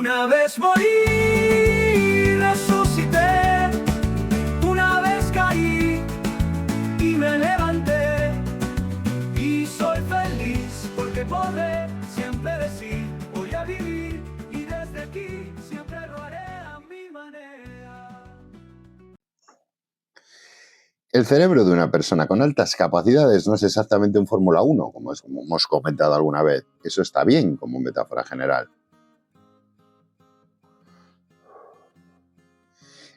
Una vez morí, resucité, una vez caí y me levanté. Y soy feliz porque podré siempre decir, voy a vivir y desde aquí siempre lo haré a mi manera. El cerebro de una persona con altas capacidades no es exactamente un Fórmula 1, como hemos comentado alguna vez. Eso está bien como metáfora general.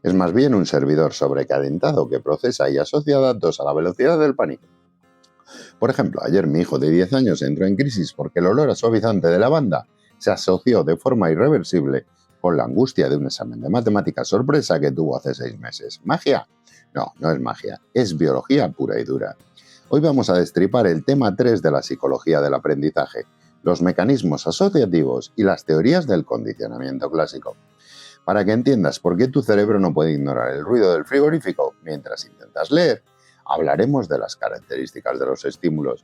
Es más bien un servidor sobrecalentado que procesa y asocia datos a la velocidad del pánico. Por ejemplo, ayer mi hijo de 10 años entró en crisis porque el olor a suavizante de lavanda se asoció de forma irreversible con la angustia de un examen de matemáticas sorpresa que tuvo hace 6 meses. ¿Magia? No, no es magia, es biología pura y dura. Hoy vamos a destripar el tema 3 de la psicología del aprendizaje, los mecanismos asociativos y las teorías del condicionamiento clásico. Para que entiendas por qué tu cerebro no puede ignorar el ruido del frigorífico mientras intentas leer, hablaremos de las características de los estímulos.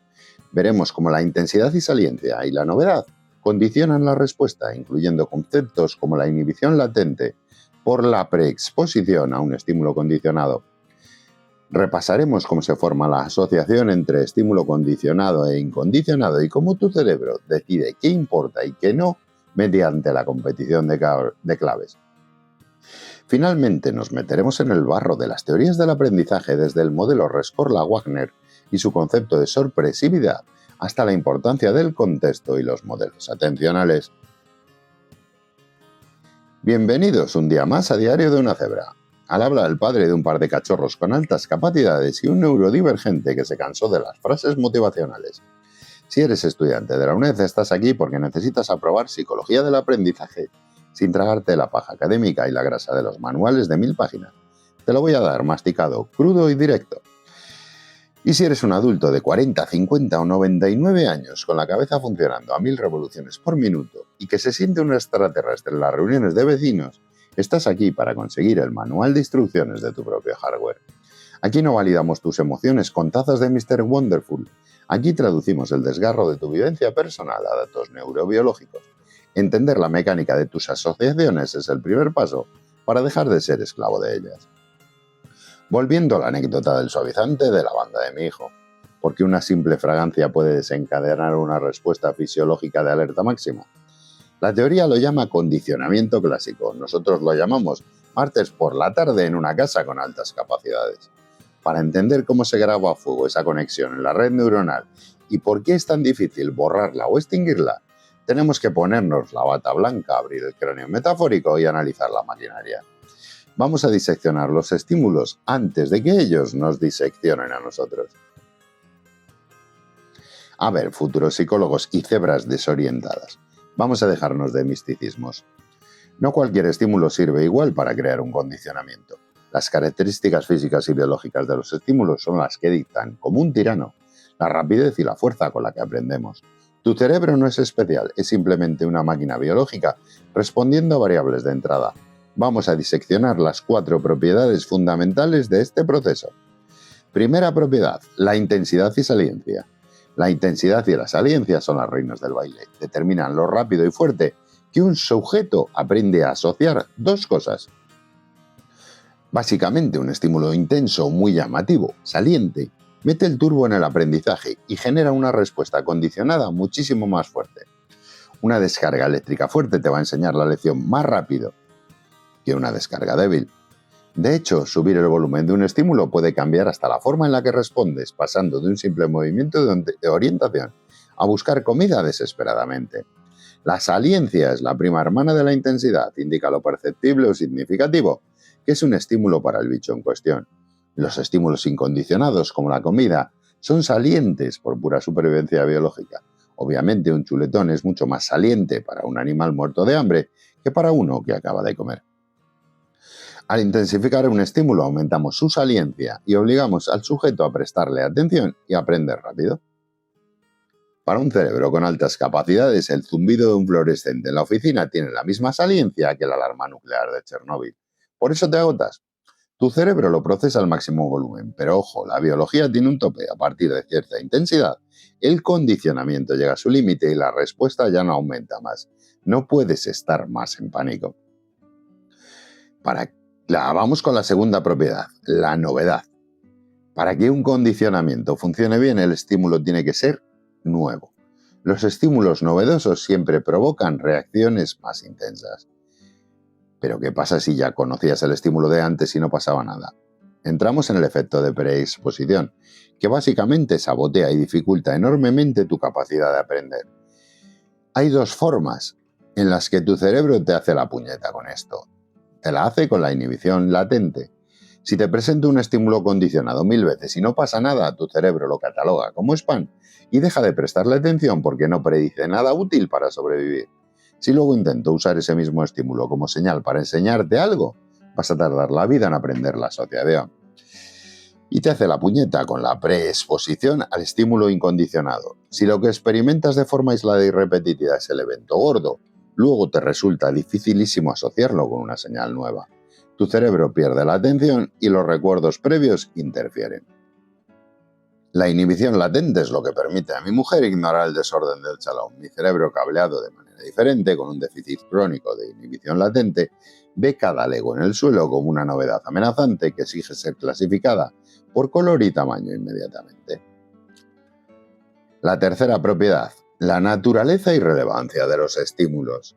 Veremos cómo la intensidad y saliencia y la novedad condicionan la respuesta, incluyendo conceptos como la inhibición latente por la preexposición a un estímulo condicionado. Repasaremos cómo se forma la asociación entre estímulo condicionado e incondicionado y cómo tu cerebro decide qué importa y qué no mediante la competición de claves. Finalmente nos meteremos en el barro de las teorías del aprendizaje desde el modelo Rescorla-Wagner y su concepto de sorpresividad hasta la importancia del contexto y los modelos atencionales. Bienvenidos un día más a Diario de una Cebra. Al habla el padre de un par de cachorros con altas capacidades y un neurodivergente que se cansó de las frases motivacionales. Si eres estudiante de la UNED, estás aquí porque necesitas aprobar psicología del aprendizaje sin tragarte la paja académica y la grasa de los manuales de 1000 páginas. Te lo voy a dar masticado, crudo y directo. Y si eres un adulto de 40, 50 o 99 años con la cabeza funcionando a 1000 revoluciones por minuto y que se siente un extraterrestre en las reuniones de vecinos, estás aquí para conseguir el manual de instrucciones de tu propio hardware. Aquí no validamos tus emociones con tazas de Mr. Wonderful. Aquí traducimos el desgarro de tu vivencia personal a datos neurobiológicos. Entender la mecánica de tus asociaciones es el primer paso para dejar de ser esclavo de ellas. Volviendo a la anécdota del suavizante de lavanda de mi hijo, porque una simple fragancia puede desencadenar una respuesta fisiológica de alerta máxima. La teoría lo llama condicionamiento clásico, nosotros lo llamamos martes por la tarde en una casa con altas capacidades. Para entender cómo se graba a fuego esa conexión en la red neuronal y por qué es tan difícil borrarla o extinguirla, tenemos que ponernos la bata blanca, abrir el cráneo metafórico y analizar la maquinaria. Vamos a diseccionar los estímulos antes de que ellos nos diseccionen a nosotros. A ver, futuros psicólogos y cebras desorientadas, vamos a dejarnos de misticismos. No cualquier estímulo sirve igual para crear un condicionamiento. Las características físicas y biológicas de los estímulos son las que dictan, como un tirano, la rapidez y la fuerza con la que aprendemos. Tu cerebro no es especial, es simplemente una máquina biológica respondiendo a variables de entrada. Vamos a diseccionar las 4 propiedades fundamentales de este proceso. Primera propiedad, la intensidad y saliencia. La intensidad y la saliencia son las reinas del baile. Determinan lo rápido y fuerte que un sujeto aprende a asociar 2 cosas. Básicamente, un estímulo intenso, muy llamativo, saliente, mete el turbo en el aprendizaje y genera una respuesta condicionada muchísimo más fuerte. Una descarga eléctrica fuerte te va a enseñar la lección más rápido que una descarga débil. De hecho, subir el volumen de un estímulo puede cambiar hasta la forma en la que respondes, pasando de un simple movimiento de orientación a buscar comida desesperadamente. La saliencia es la prima hermana de la intensidad, indica lo perceptible o significativo, que es un estímulo para el bicho en cuestión. Los estímulos incondicionados, como la comida, son salientes por pura supervivencia biológica. Obviamente, un chuletón es mucho más saliente para un animal muerto de hambre que para uno que acaba de comer. Al intensificar un estímulo, aumentamos su saliencia y obligamos al sujeto a prestarle atención y aprender rápido. Para un cerebro con altas capacidades, el zumbido de un fluorescente en la oficina tiene la misma saliencia que la alarma nuclear de Chernóbil. ¿Por eso te agotas? Tu cerebro lo procesa al máximo volumen, pero ojo, la biología tiene un tope. A partir de cierta intensidad, el condicionamiento llega a su límite y la respuesta ya no aumenta más. No puedes estar más en pánico. Vamos con la segunda propiedad, la novedad. Para que un condicionamiento funcione bien, el estímulo tiene que ser nuevo. Los estímulos novedosos siempre provocan reacciones más intensas. Pero ¿qué pasa si ya conocías el estímulo de antes y no pasaba nada? Entramos en el efecto de preexposición, que básicamente sabotea y dificulta enormemente tu capacidad de aprender. Hay dos formas en las que tu cerebro te hace la puñeta con esto. Te la hace con la inhibición latente. Si te presento un estímulo condicionado 1000 veces y no pasa nada, tu cerebro lo cataloga como spam y deja de prestarle atención porque no predice nada útil para sobrevivir. Si luego intento usar ese mismo estímulo como señal para enseñarte algo, vas a tardar la vida en aprender la asociación. Y te hace la puñeta con la preexposición al estímulo incondicionado. Si lo que experimentas de forma aislada y repetitiva es el evento gordo, luego te resulta dificilísimo asociarlo con una señal nueva. Tu cerebro pierde la atención y los recuerdos previos interfieren. La inhibición latente es lo que permite a mi mujer ignorar el desorden del salón. Mi cerebro, cableado de manera diferente, con un déficit crónico de inhibición latente, ve cada Lego en el suelo como una novedad amenazante que exige ser clasificada por color y tamaño inmediatamente. La tercera propiedad, la naturaleza y relevancia de los estímulos.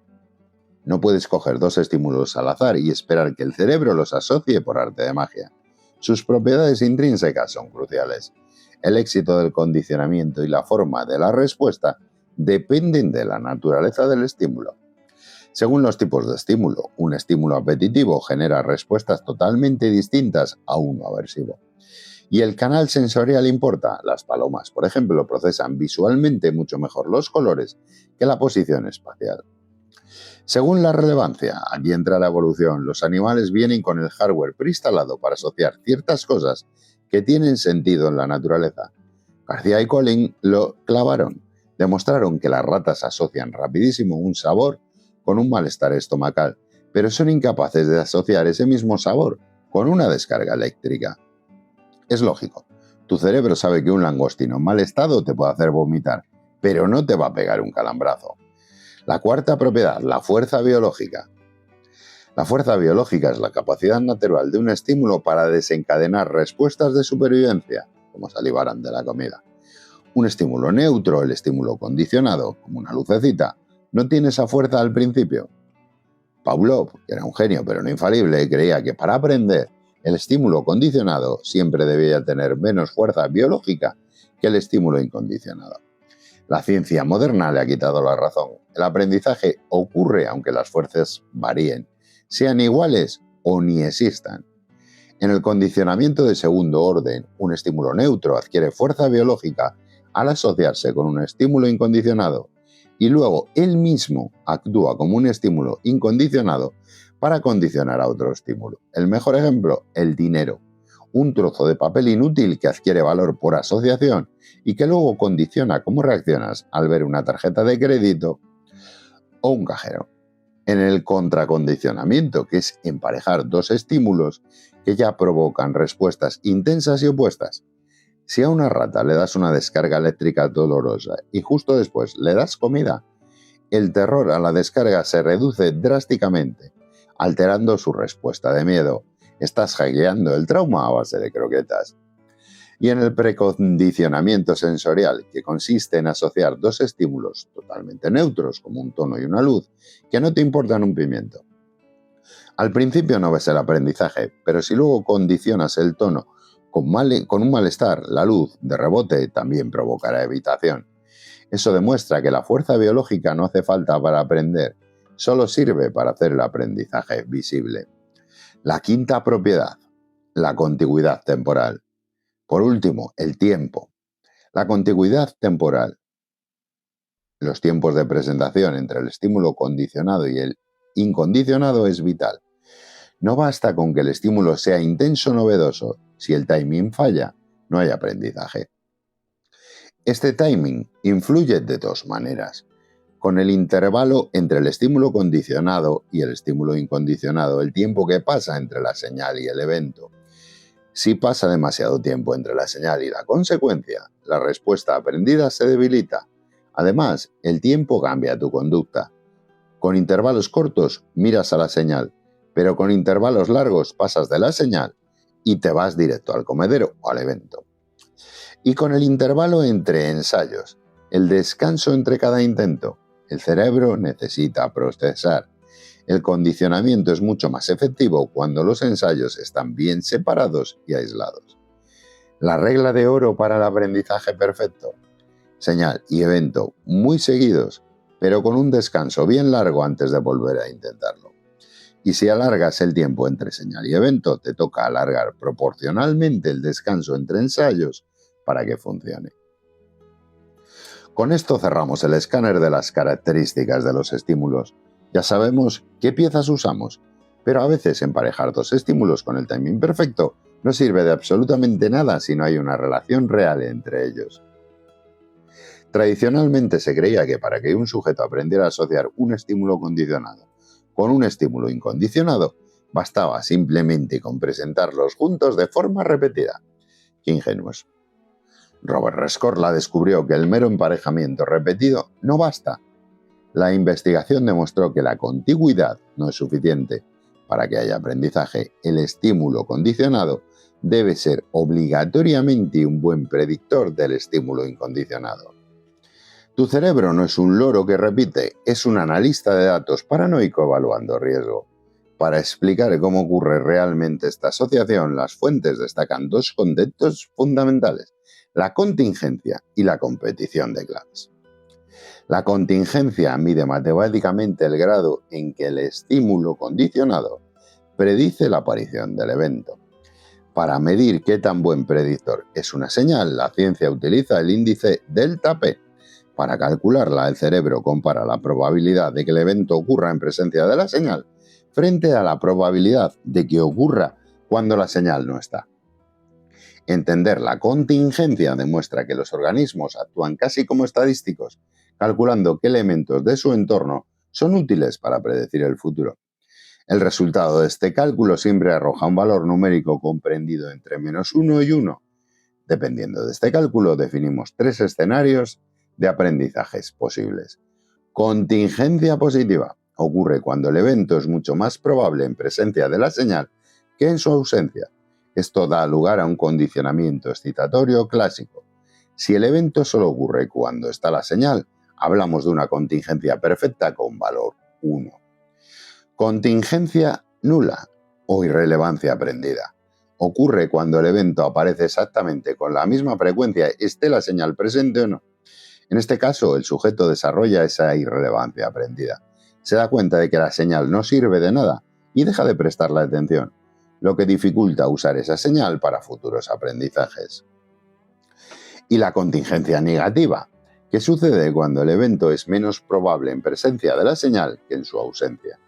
No puedes coger dos estímulos al azar y esperar que el cerebro los asocie por arte de magia. Sus propiedades intrínsecas son cruciales. El éxito del condicionamiento y la forma de la respuesta dependen de la naturaleza del estímulo. Según los tipos de estímulo, un estímulo apetitivo genera respuestas totalmente distintas a uno aversivo. Y el canal sensorial importa. Las palomas, por ejemplo, procesan visualmente mucho mejor los colores que la posición espacial. Según la relevancia, aquí entra la evolución. Los animales vienen con el hardware preinstalado para asociar ciertas cosas que tienen sentido en la naturaleza. García y Collin lo clavaron. Demostraron que las ratas asocian rapidísimo un sabor con un malestar estomacal, pero son incapaces de asociar ese mismo sabor con una descarga eléctrica. Es lógico. Tu cerebro sabe que un langostino en mal estado te puede hacer vomitar, pero no te va a pegar un calambrazo. La cuarta propiedad, la fuerza biológica. La fuerza biológica es la capacidad natural de un estímulo para desencadenar respuestas de supervivencia, como salivar ante la comida. Un estímulo neutro, el estímulo condicionado, como una lucecita, no tiene esa fuerza al principio. Pavlov, que era un genio pero no infalible, creía que para aprender el estímulo condicionado siempre debía tener menos fuerza biológica que el estímulo incondicionado. La ciencia moderna le ha quitado la razón. El aprendizaje ocurre aunque las fuerzas varíen, sean iguales o ni existan. En el condicionamiento de segundo orden, un estímulo neutro adquiere fuerza biológica al asociarse con un estímulo incondicionado y luego él mismo actúa como un estímulo incondicionado para condicionar a otro estímulo. El mejor ejemplo, el dinero. Un trozo de papel inútil que adquiere valor por asociación y que luego condiciona cómo reaccionas al ver una tarjeta de crédito o un cajero. En el contracondicionamiento, que es emparejar dos estímulos que ya provocan respuestas intensas y opuestas. Si a una rata le das una descarga eléctrica dolorosa y justo después le das comida, el terror a la descarga se reduce drásticamente, alterando su respuesta de miedo. Estás hackeando el trauma a base de croquetas. Y en el precondicionamiento sensorial, que consiste en asociar dos estímulos totalmente neutros, como un tono y una luz, que no te importan un pimiento. Al principio no ves el aprendizaje, pero si luego condicionas el tono con un malestar, la luz de rebote también provocará evitación. Eso demuestra que la fuerza biológica no hace falta para aprender, solo sirve para hacer el aprendizaje visible. La quinta propiedad, la contigüidad temporal. Por último, el tiempo. La contigüidad temporal. Los tiempos de presentación entre el estímulo condicionado y el incondicionado es vital. No basta con que el estímulo sea intenso o novedoso. Si el timing falla, no hay aprendizaje. Este timing influye de dos maneras. Con el intervalo entre el estímulo condicionado y el estímulo incondicionado, el tiempo que pasa entre la señal y el evento. Si pasa demasiado tiempo entre la señal y la consecuencia, la respuesta aprendida se debilita. Además, el tiempo cambia tu conducta. Con intervalos cortos miras a la señal, pero con intervalos largos pasas de la señal y te vas directo al comedero o al evento. Y con el intervalo entre ensayos, el descanso entre cada intento, el cerebro necesita procesar. El condicionamiento es mucho más efectivo cuando los ensayos están bien separados y aislados. La regla de oro para el aprendizaje perfecto: señal y evento muy seguidos, pero con un descanso bien largo antes de volver a intentarlo. Y si alargas el tiempo entre señal y evento, te toca alargar proporcionalmente el descanso entre ensayos para que funcione. Con esto cerramos el escáner de las características de los estímulos. Ya sabemos qué piezas usamos, pero a veces emparejar dos estímulos con el timing perfecto no sirve de absolutamente nada si no hay una relación real entre ellos. Tradicionalmente se creía que para que un sujeto aprendiera a asociar un estímulo condicionado con un estímulo incondicionado, bastaba simplemente con presentarlos juntos de forma repetida. ¡Qué ingenuos! Robert Rescorla descubrió que el mero emparejamiento repetido no basta. La investigación demostró que la contigüidad no es suficiente. Para que haya aprendizaje, el estímulo condicionado debe ser obligatoriamente un buen predictor del estímulo incondicionado. Tu cerebro no es un loro que repite, es un analista de datos paranoico evaluando riesgo. Para explicar cómo ocurre realmente esta asociación, las fuentes destacan dos conceptos fundamentales: la contingencia y la competición de claves. La contingencia mide matemáticamente el grado en que el estímulo condicionado predice la aparición del evento. Para medir qué tan buen predictor es una señal, la ciencia utiliza el índice delta P. Para calcularla, el cerebro compara la probabilidad de que el evento ocurra en presencia de la señal frente a la probabilidad de que ocurra cuando la señal no está. Entender la contingencia demuestra que los organismos actúan casi como estadísticos, calculando qué elementos de su entorno son útiles para predecir el futuro. El resultado de este cálculo siempre arroja un valor numérico comprendido entre -1 y 1. Dependiendo de este cálculo, definimos tres escenarios de aprendizajes posibles. Contingencia positiva: ocurre cuando el evento es mucho más probable en presencia de la señal que en su ausencia. Esto da lugar a un condicionamiento excitatorio clásico. Si el evento solo ocurre cuando está la señal, hablamos de una contingencia perfecta con valor 1. Contingencia nula o irrelevancia aprendida: ocurre cuando el evento aparece exactamente con la misma frecuencia, esté la señal presente o no. En este caso, el sujeto desarrolla esa irrelevancia aprendida. Se da cuenta de que la señal no sirve de nada y deja de prestarle atención, lo que dificulta usar esa señal para futuros aprendizajes. Y la contingencia negativa: ¿qué sucede cuando el evento es menos probable en presencia de la señal que en su ausencia?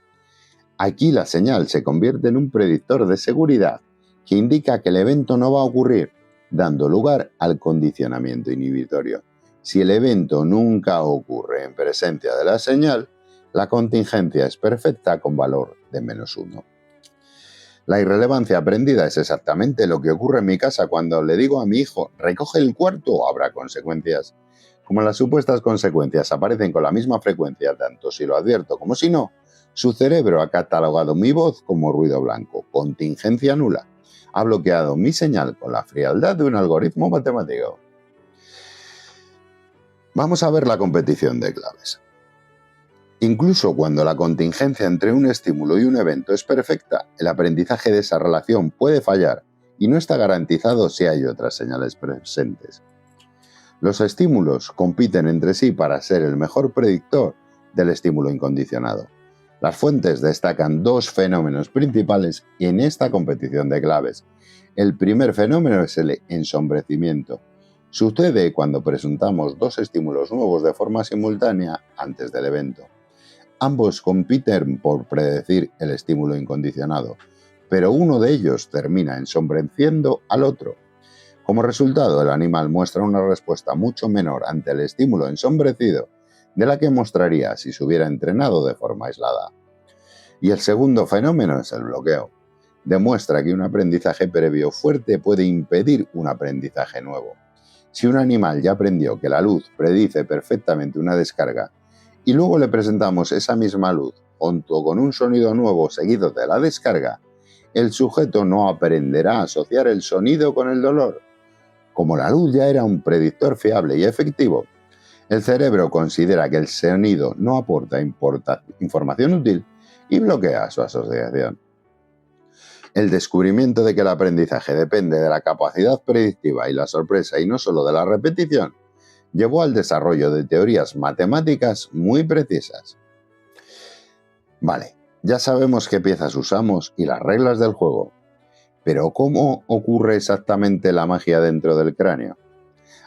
Aquí la señal se convierte en un predictor de seguridad que indica que el evento no va a ocurrir, dando lugar al condicionamiento inhibitorio. Si el evento nunca ocurre en presencia de la señal, la contingencia es perfecta con valor de -1. La irrelevancia aprendida es exactamente lo que ocurre en mi casa cuando le digo a mi hijo: recoge el cuarto, habrá consecuencias. Como las supuestas consecuencias aparecen con la misma frecuencia tanto si lo advierto como si no, su cerebro ha catalogado mi voz como ruido blanco, contingencia nula. Ha bloqueado mi señal con la frialdad de un algoritmo matemático. Vamos a ver la competición de claves. Incluso cuando la contingencia entre un estímulo y un evento es perfecta, el aprendizaje de esa relación puede fallar y no está garantizado si hay otras señales presentes. Los estímulos compiten entre sí para ser el mejor predictor del estímulo incondicionado. Las fuentes destacan dos fenómenos principales en esta competición de claves. El primer fenómeno es el ensombrecimiento. Sucede cuando presentamos dos estímulos nuevos de forma simultánea antes del evento. Ambos compiten por predecir el estímulo incondicionado, pero uno de ellos termina ensombreciendo al otro. Como resultado, el animal muestra una respuesta mucho menor ante el estímulo ensombrecido de la que mostraría si se hubiera entrenado de forma aislada. Y el segundo fenómeno es el bloqueo. Demuestra que un aprendizaje previo fuerte puede impedir un aprendizaje nuevo. Si un animal ya aprendió que la luz predice perfectamente una descarga y luego le presentamos esa misma luz junto con un sonido nuevo seguido de la descarga, el sujeto no aprenderá a asociar el sonido con el dolor. Como la luz ya era un predictor fiable y efectivo, el cerebro considera que el sonido no aporta información útil y bloquea su asociación. El descubrimiento de que el aprendizaje depende de la capacidad predictiva y la sorpresa y no solo de la repetición, llevó al desarrollo de teorías matemáticas muy precisas. Vale, ya sabemos qué piezas usamos y las reglas del juego, pero ¿cómo ocurre exactamente la magia dentro del cráneo?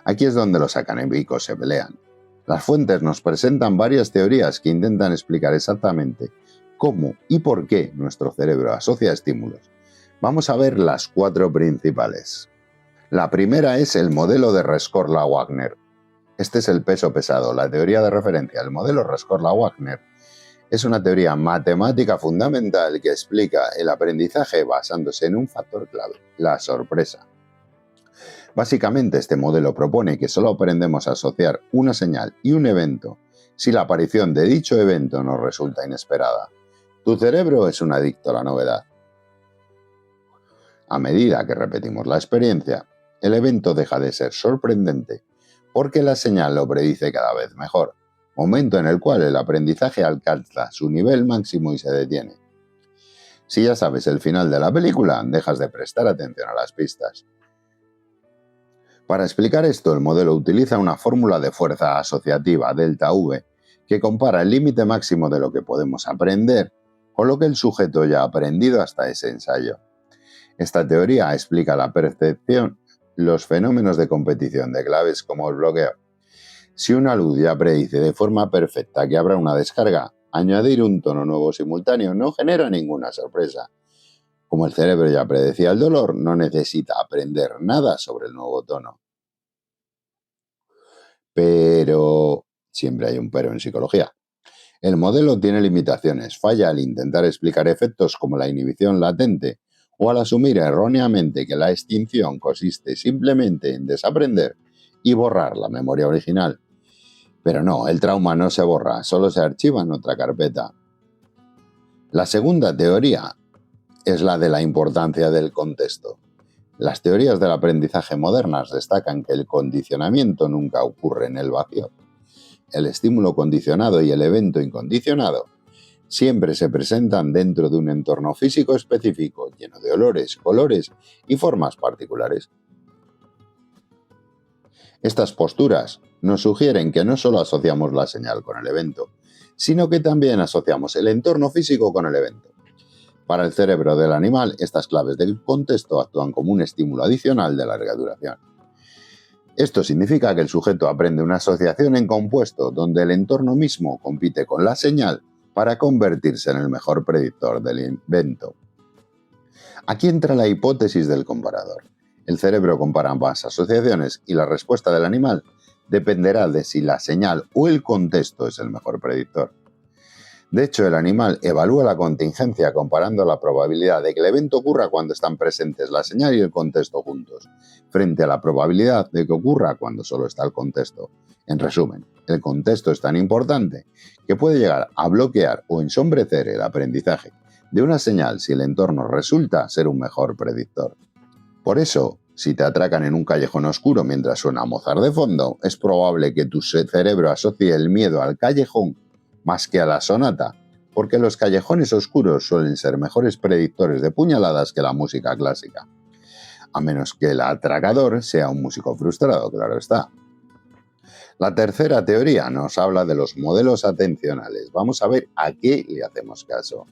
Aquí es donde los académicos se pelean. Las fuentes nos presentan varias teorías que intentan explicar exactamente cómo y por qué nuestro cerebro asocia estímulos. Vamos a ver las 4 principales. La primera es el modelo de Rescorla-Wagner. Este es el peso pesado, la teoría de referencia. El modelo Rescorla-Wagner es una teoría matemática fundamental que explica el aprendizaje basándose en un factor clave, la sorpresa. Básicamente, este modelo propone que solo aprendemos a asociar una señal y un evento si la aparición de dicho evento nos resulta inesperada. Tu cerebro es un adicto a la novedad. A medida que repetimos la experiencia, el evento deja de ser sorprendente porque la señal lo predice cada vez mejor, momento en el cual el aprendizaje alcanza su nivel máximo y se detiene. Si ya sabes el final de la película, dejas de prestar atención a las pistas. Para explicar esto, el modelo utiliza una fórmula de fuerza asociativa, delta V, que compara el límite máximo de lo que podemos aprender con lo que el sujeto ya ha aprendido hasta ese ensayo. Esta teoría explica la percepción, los fenómenos de competición de claves como el bloqueo. Si una luz ya predice de forma perfecta que habrá una descarga, añadir un tono nuevo simultáneo no genera ninguna sorpresa. Como el cerebro ya predecía el dolor, no necesita aprender nada sobre el nuevo tono. Pero siempre hay un pero en psicología. El modelo tiene limitaciones, falla al intentar explicar efectos como la inhibición latente o al asumir erróneamente que la extinción consiste simplemente en desaprender y borrar la memoria original. Pero no, el trauma no se borra, solo se archiva en otra carpeta. La segunda teoría es la de la importancia del contexto. Las teorías del aprendizaje modernas destacan que el condicionamiento nunca ocurre en el vacío. El estímulo condicionado y el evento incondicionado siempre se presentan dentro de un entorno físico específico, lleno de olores, colores y formas particulares. Estas posturas nos sugieren que no solo asociamos la señal con el evento, sino que también asociamos el entorno físico con el evento. Para el cerebro del animal, estas claves del contexto actúan como un estímulo adicional de larga duración. Esto significa que el sujeto aprende una asociación en compuesto donde el entorno mismo compite con la señal para convertirse en el mejor predictor del evento. Aquí entra la hipótesis del comparador. El cerebro compara ambas asociaciones y la respuesta del animal dependerá de si la señal o el contexto es el mejor predictor. De hecho, el animal evalúa la contingencia comparando la probabilidad de que el evento ocurra cuando están presentes la señal y el contexto juntos, frente a la probabilidad de que ocurra cuando solo está el contexto. En resumen, el contexto es tan importante que puede llegar a bloquear o ensombrecer el aprendizaje de una señal si el entorno resulta ser un mejor predictor. Por eso, si te atracan en un callejón oscuro mientras suena Mozart de fondo, es probable que tu cerebro asocie el miedo al callejón más que a la sonata, porque los callejones oscuros suelen ser mejores predictores de puñaladas que la música clásica. A menos que el atracador sea un músico frustrado, claro está. La tercera teoría nos habla de los modelos atencionales. Vamos a ver a qué le hacemos caso.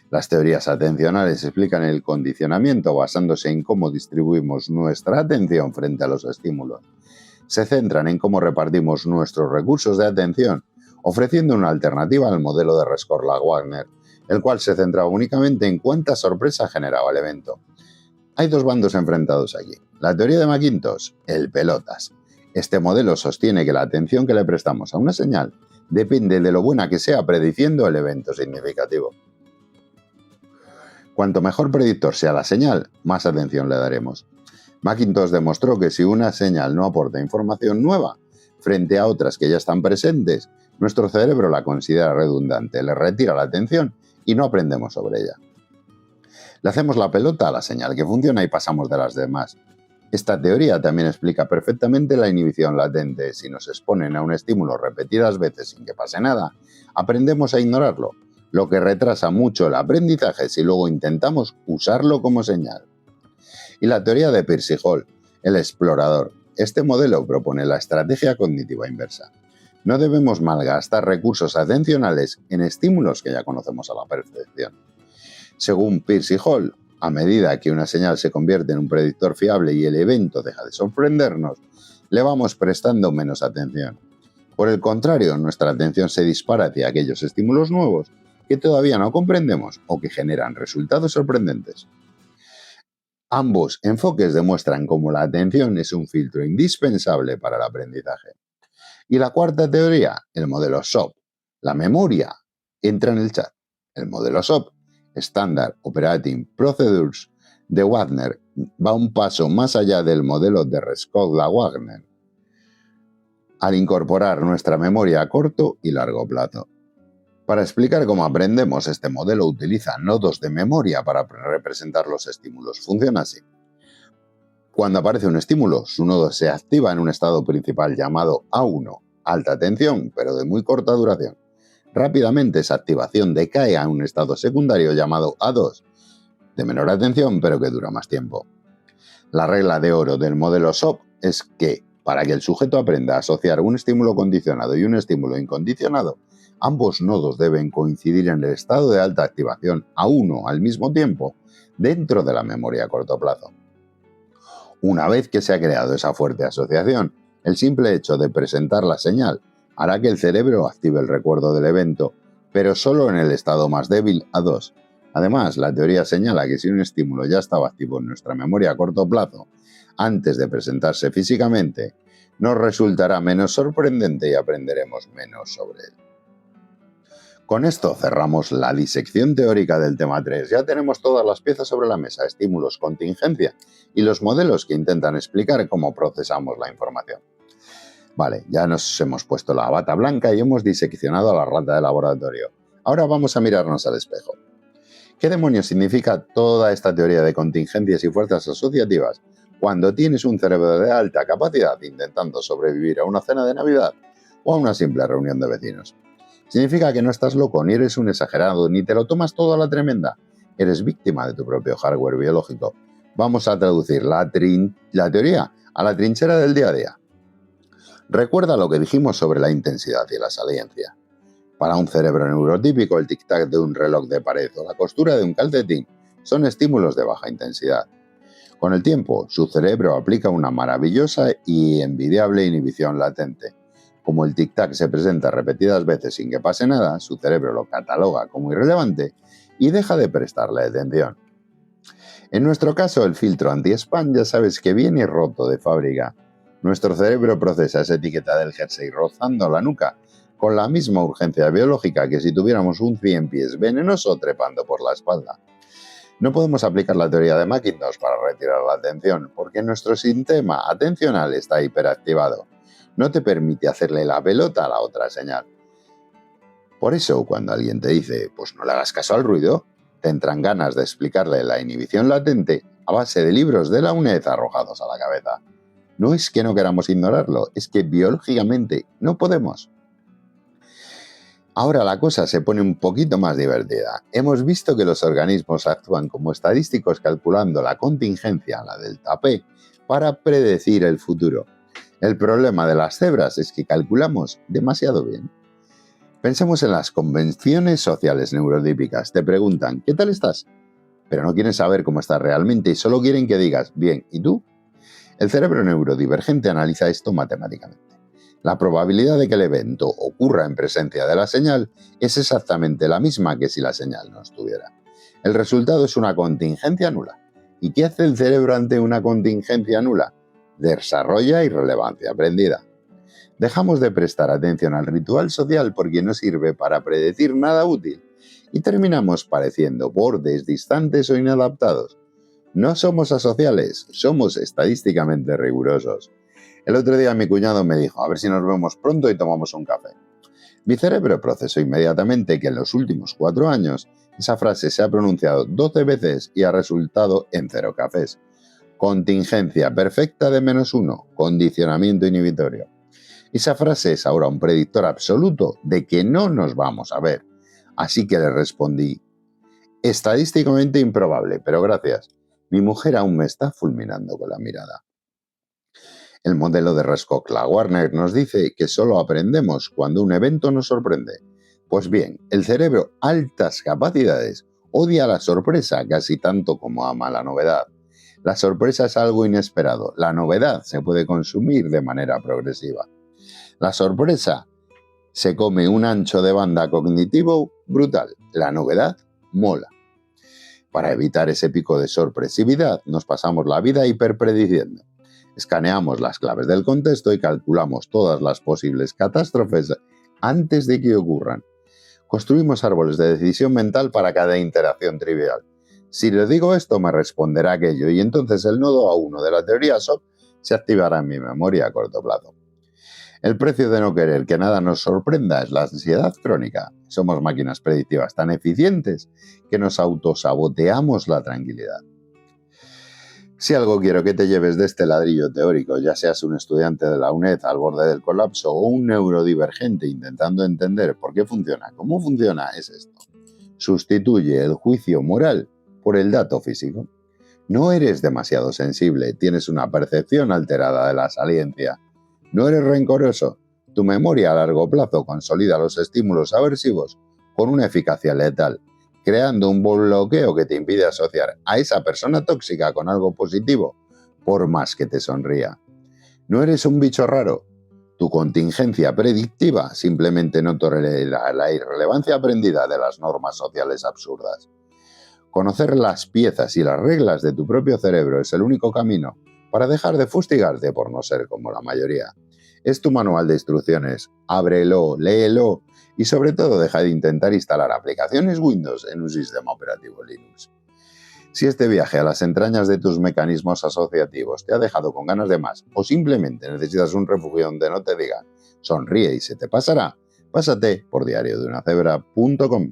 Las teorías atencionales explican el condicionamiento basándose en cómo distribuimos nuestra atención frente a los estímulos. Se centran en cómo repartimos nuestros recursos de atención, ofreciendo una alternativa al modelo de Rescorla-Wagner, el cual se centraba únicamente en cuánta sorpresa generaba el evento. Hay dos bandos enfrentados aquí. La teoría de McIntosh, el pelotas. Este modelo sostiene que la atención que le prestamos a una señal depende de lo buena que sea prediciendo el evento significativo. Cuanto mejor predictor sea la señal, más atención le daremos. McIntosh demostró que si una señal no aporta información nueva frente a otras que ya están presentes, Nuestro cerebro la considera redundante, le retira la atención y no aprendemos sobre ella. Le hacemos la pelota a la señal que funciona y pasamos de las demás. Esta teoría también explica perfectamente la inhibición latente. Si nos exponen a un estímulo repetidas veces sin que pase nada, aprendemos a ignorarlo, lo que retrasa mucho el aprendizaje si luego intentamos usarlo como señal. Y la teoría de Peirce y Hall, el explorador. Este modelo propone la estrategia cognitiva inversa. No debemos malgastar recursos atencionales en estímulos que ya conocemos a la perfección. Según Peirce y Hall, a medida que una señal se convierte en un predictor fiable y el evento deja de sorprendernos, le vamos prestando menos atención. Por el contrario, nuestra atención se dispara hacia aquellos estímulos nuevos que todavía no comprendemos o que generan resultados sorprendentes. Ambos enfoques demuestran cómo la atención es un filtro indispensable para el aprendizaje. Y la cuarta teoría, el modelo SOP. La memoria entra en el chat. El modelo SOP, Standard Operating Procedures, de Wagner, va un paso más allá del modelo de Rescorla-Wagner, al incorporar nuestra memoria a corto y largo plazo. Para explicar cómo aprendemos, este modelo utiliza nodos de memoria para representar los estímulos. Funciona así. Cuando aparece un estímulo, su nodo se activa en un estado principal llamado A1, alta atención, pero de muy corta duración. Rápidamente esa activación decae a un estado secundario llamado A2, de menor atención, pero que dura más tiempo. La regla de oro del modelo SOP es que, para que el sujeto aprenda a asociar un estímulo condicionado y un estímulo incondicionado, ambos nodos deben coincidir en el estado de alta activación A1 al mismo tiempo, dentro de la memoria a corto plazo. Una vez que se ha creado esa fuerte asociación, el simple hecho de presentar la señal hará que el cerebro active el recuerdo del evento, pero solo en el estado más débil A2. Además, la teoría señala que si un estímulo ya estaba activo en nuestra memoria a corto plazo, antes de presentarse físicamente, nos resultará menos sorprendente y aprenderemos menos sobre él. Con esto cerramos la disección teórica del tema 3. Ya tenemos todas las piezas sobre la mesa, estímulos, contingencia y los modelos que intentan explicar cómo procesamos la información. Vale, ya nos hemos puesto la bata blanca y hemos diseccionado a la rata de laboratorio. Ahora vamos a mirarnos al espejo. ¿Qué demonios significa toda esta teoría de contingencias y fuerzas asociativas cuando tienes un cerebro de alta capacidad intentando sobrevivir a una cena de Navidad o a una simple reunión de vecinos? Significa que no estás loco, ni eres un exagerado, ni te lo tomas todo a la tremenda. Eres víctima de tu propio hardware biológico. Vamos a traducir la teoría a la trinchera del día a día. Recuerda lo que dijimos sobre la intensidad y la saliencia. Para un cerebro neurotípico, el tic-tac de un reloj de pared o la costura de un calcetín son estímulos de baja intensidad. Con el tiempo, su cerebro aplica una maravillosa y envidiable inhibición latente. Como el tic-tac se presenta repetidas veces sin que pase nada, su cerebro lo cataloga como irrelevante y deja de prestarle atención. En nuestro caso, el filtro anti-spam ya sabes que viene roto de fábrica. Nuestro cerebro procesa esa etiqueta del jersey rozando la nuca con la misma urgencia biológica que si tuviéramos un 100 pies venenoso trepando por la espalda. No podemos aplicar la teoría de Macintosh para retirar la atención, porque nuestro sistema atencional está hiperactivado. No te permite hacerle la pelota a la otra señal. Por eso, cuando alguien te dice, pues no le hagas caso al ruido, te entran ganas de explicarle la inhibición latente a base de libros de la UNED arrojados a la cabeza. No es que no queramos ignorarlo, es que biológicamente no podemos. Ahora la cosa se pone un poquito más divertida. Hemos visto que los organismos actúan como estadísticos calculando la contingencia, la delta P, para predecir el futuro. El problema de las cebras es que calculamos demasiado bien. Pensemos en las convenciones sociales neurotípicas. Te preguntan, ¿qué tal estás? Pero no quieren saber cómo estás realmente y solo quieren que digas, bien, ¿y tú? El cerebro neurodivergente analiza esto matemáticamente. La probabilidad de que el evento ocurra en presencia de la señal es exactamente la misma que si la señal no estuviera. El resultado es una contingencia nula. ¿Y qué hace el cerebro ante una contingencia nula? Desarrolla irrelevancia aprendida. Dejamos de prestar atención al ritual social porque no sirve para predecir nada útil y terminamos pareciendo bordes distantes o inadaptados. No somos asociales, somos estadísticamente rigurosos. El otro día mi cuñado me dijo, a ver si nos vemos pronto y tomamos un café. Mi cerebro procesó inmediatamente que en los últimos 4 años esa frase se ha pronunciado 12 veces y ha resultado en 0 cafés. Contingencia perfecta de -1, condicionamiento inhibitorio. Esa frase es ahora un predictor absoluto de que no nos vamos a ver. Así que le respondí, estadísticamente improbable, pero gracias. Mi mujer aún me está fulminando con la mirada. El modelo de Rescock-Warner nos dice que solo aprendemos cuando un evento nos sorprende. Pues bien, el cerebro altas capacidades odia la sorpresa casi tanto como ama la novedad. La sorpresa es algo inesperado, la novedad se puede consumir de manera progresiva. La sorpresa se come un ancho de banda cognitivo brutal, la novedad mola. Para evitar ese pico de sorpresividad, nos pasamos la vida hiperprediciendo. Escaneamos las claves del contexto y calculamos todas las posibles catástrofes antes de que ocurran. Construimos árboles de decisión mental para cada interacción trivial. Si le digo esto, me responderá aquello y entonces el nodo A1 de la teoría SOP se activará en mi memoria a corto plazo. El precio de no querer que nada nos sorprenda es la ansiedad crónica. Somos máquinas predictivas tan eficientes que nos autosaboteamos la tranquilidad. Si algo quiero que te lleves de este ladrillo teórico, ya seas un estudiante de la UNED al borde del colapso o un neurodivergente intentando entender por qué funciona, cómo funciona, es esto. Sustituye el juicio moral por el dato físico. No eres demasiado sensible, tienes una percepción alterada de la saliencia. No eres rencoroso. Tu memoria a largo plazo consolida los estímulos aversivos con una eficacia letal, creando un bloqueo que te impide asociar a esa persona tóxica con algo positivo, por más que te sonría. No eres un bicho raro. Tu contingencia predictiva simplemente no tolera la irrelevancia aprendida de las normas sociales absurdas. Conocer las piezas y las reglas de tu propio cerebro es el único camino para dejar de fustigarte por no ser como la mayoría. Es tu manual de instrucciones. Ábrelo, léelo y sobre todo deja de intentar instalar aplicaciones Windows en un sistema operativo Linux. Si este viaje a las entrañas de tus mecanismos asociativos te ha dejado con ganas de más o simplemente necesitas un refugio donde no te digan sonríe y se te pasará, pásate por diariodunacebra.com.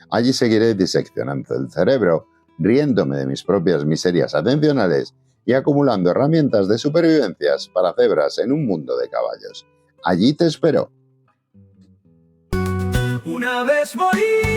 Allí seguiré diseccionando el cerebro, riéndome de mis propias miserias atencionales y acumulando herramientas de supervivencias para cebras en un mundo de caballos. Allí te espero. Una vez morí.